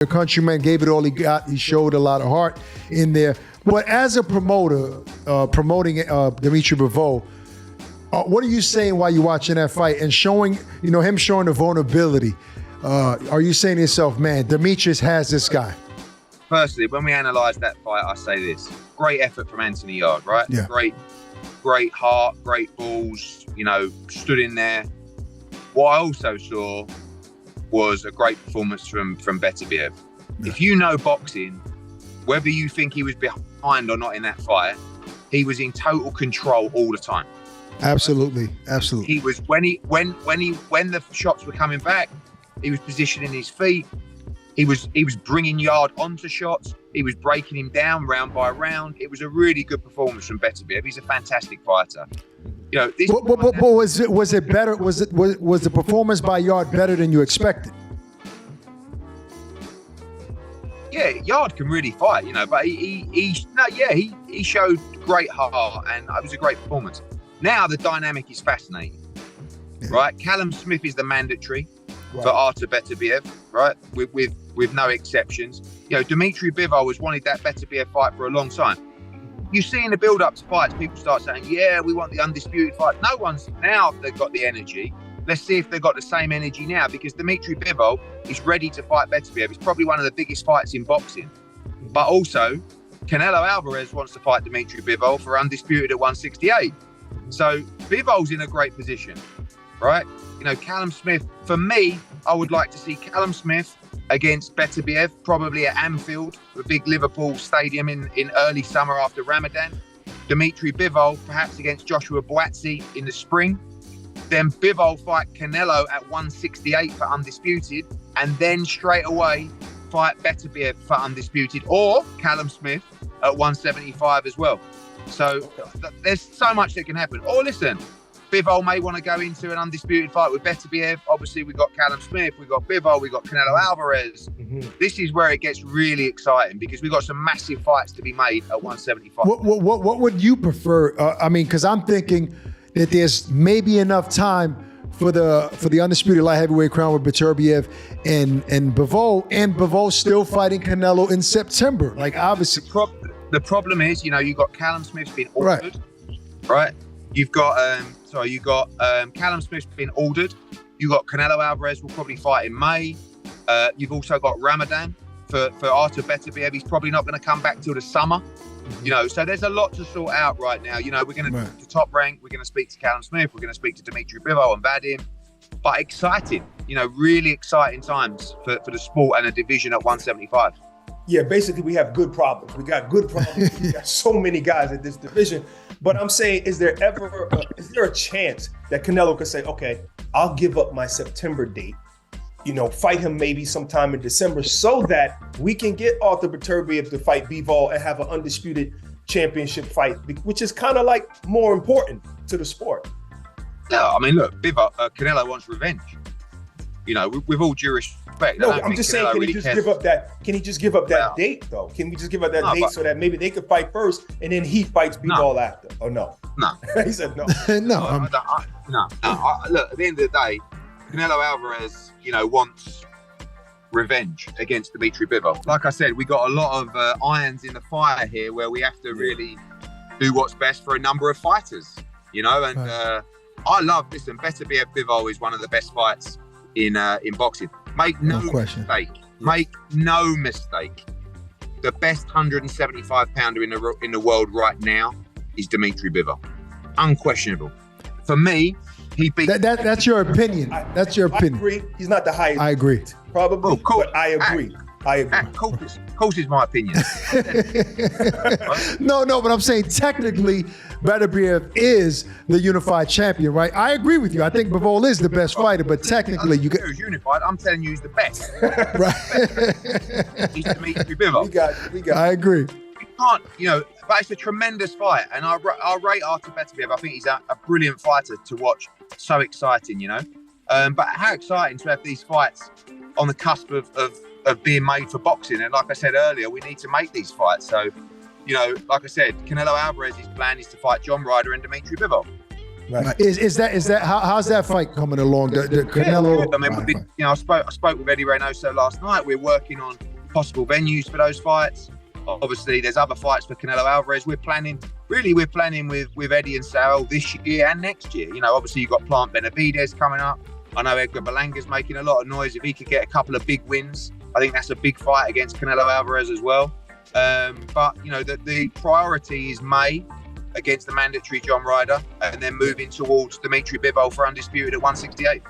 The countryman gave it all he got. He showed a lot of heart in there. But as a promoter, promoting Dmitry Bivol, what are you saying while you're watching that fight and showing, him showing the vulnerability? Are you saying to yourself, man, Demetrius has this guy? Firstly, when we analyse that fight, I say this. Great effort from Anthony Yarde, right? Yeah. Great heart, great balls, stood in there. What I also saw was a great performance from Beterbiev. Yeah. If you know boxing, whether you think he was behind or not in that fight, he was in total control all the time. Absolutely. He was when the shots were coming back, he was positioning his feet. He was bringing Yarde onto shots. He was breaking him down round by round. It was a really good performance from Beterbiev. He's a fantastic fighter. Was it better? Was the performance by Yarde better than you expected? Yeah, Yarde can really fight, but he showed great heart and it was a great performance. Now the dynamic is fascinating, right? Callum Smith is the mandatory for Artur Beterbiev, right? With no exceptions. Dmitry Bivol has wanted that Beterbiev fight for a long time. You see in the build-up to fights, people start saying, yeah, we want the undisputed fight. No one's, now they've got the energy. Let's see if they've got the same energy now, because Dmitry Bivol is ready to fight Beterbiev. It's probably one of the biggest fights in boxing. But also, Canelo Alvarez wants to fight Dmitry Bivol for undisputed at 168. So Bivol's in a great position, right? Callum Smith, for me, I would like to see Callum Smith against Beterbiev, probably at Anfield, the big Liverpool stadium in early summer after Ramadan. Dmitry Bivol, perhaps against Joshua Buatsi in the spring. Then Bivol fight Canelo at 168 for undisputed, and then straight away fight Beterbiev for undisputed, or Callum Smith at 175 as well. So there's so much that can happen. Or listen, Bivol may want to go into an undisputed fight with Beterbiev. Obviously, we've got Callum Smith, we've got Bivol, we've got Canelo Alvarez. Mm-hmm. This is where it gets really exciting, because we've got some massive fights to be made at 175. What would you prefer? Because I'm thinking that there's maybe enough time for the undisputed light heavyweight crown with Beterbiev and Bivol, and Bivol still fighting Canelo in September. Like, obviously, the problem is, you've got Callum Smith's been ordered, right? You've got Callum Smith's been ordered. You've got Canelo Alvarez will probably fight in May. You've also got Ramadan for Artur Beterbiev. He's probably not going to come back till the summer. So there's a lot to sort out right now. We're going to Top Rank. We're going to speak to Callum Smith. We're going to speak to Dmitry Bivol and Vadim. But exciting, really exciting times for the sport and a division at 175. Yeah, basically we have good problems. We got good problems. We got so many guys at this division. But I'm saying, is there a chance that Canelo could say, okay, I'll give up my September date, fight him maybe sometime in December, so that we can get Artur Beterbiev to fight Bivol and have an undisputed championship fight, which is kind of like more important to the sport. No, look, Canelo wants revenge. With all due respect. No, I'm just saying, can he just give up that? Can he just give up that date, though? Can we just give up that date so that maybe they could fight first and then he fights Bivol after? Oh no, no. He said no. No. Look, at the end of the day, Canelo Alvarez, wants revenge against Dmitry Bivol. Like I said, we got a lot of irons in the fire here, where we have to really do what's best for a number of fighters. And I love. Listen, Beterbiev Bivol is one of the best fights in boxing. Make no mistake. Make no mistake. The best 175-pounder in the world right now is Dmitry Bivol. Unquestionable. For me, he beat. That's your opinion. That's your opinion. I agree. He's not the highest. I agree. Probably, but I agree. Of course, is my opinion. No, but I'm saying technically, Beterbiev is the unified champion, right? I agree with you. I think Bivol is the best fighter, but technically, you get unified. I'm telling you, he's the best. Right? He's Dmitry Bivol. We got. I agree. You can't, but it's a tremendous fight, and I rate Artur Beterbiev. I think he's a brilliant fighter to watch. So exciting, But how exciting to have these fights on the cusp of being made for boxing. And like I said earlier, we need to make these fights. So, like I said, Canelo Alvarez's plan is to fight John Ryder and Dmitry Bivol. Right. Is that how's that fight coming along? The Canelo. I spoke with Eddie Reynoso last night. We're working on possible venues for those fights. Obviously, there's other fights for Canelo Alvarez. We're planning with Eddie and Sal this year and next year. You know, obviously you've got Plant Benavidez coming up. I know Edgar Berlanga's making a lot of noise. If he could get a couple of big wins, I think that's a big fight against Canelo Alvarez as well. But, you know, the priority is May against the mandatory John Ryder, and then moving towards Dmitry Bivol for undisputed at 168.